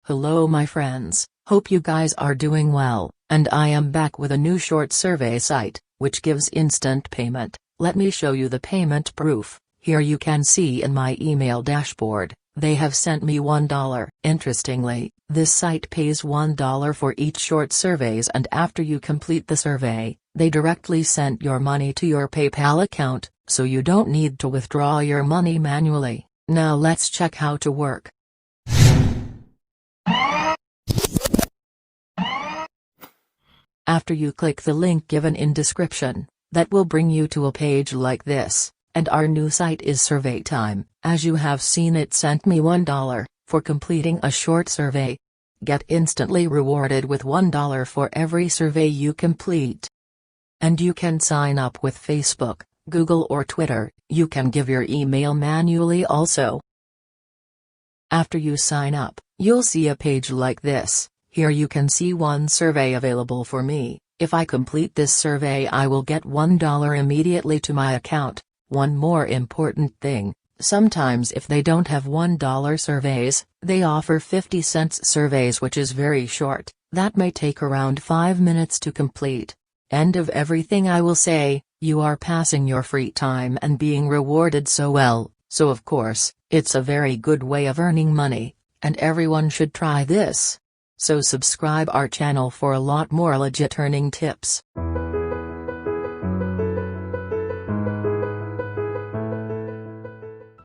Hello my friends, hope you guys are doing well, and I am back with a new short survey site, which gives instant payment. Let me show you the payment proof. Here you can see in my email dashboard, they have sent me $1. Interestingly, this site pays $1 for each short surveys, and after you complete the survey, they directly send your money to your PayPal account, so you don't need to withdraw your money manually. Now let's check how to work. After you click the link given in description, that will bring you to a page like this, and our new site is Survey Time. As you have seen, it sent me $1 for completing a short survey. Get instantly rewarded with $1 for every survey you complete. And you can sign up with Facebook, Google or Twitter. You can give your email manually also. After you sign up, you'll see a page like this. Here you can see one survey available for me. If I complete this survey, I will get $1 immediately to my account. One more important thing, sometimes if they don't have $1 surveys, they offer 50-cent surveys, which is very short. That may take around 5 minutes to complete. End of everything I will say, you are passing your free time and being rewarded so well, so of course, it's a very good way of earning money, and everyone should try this. So subscribe our channel for a lot more legit earning tips.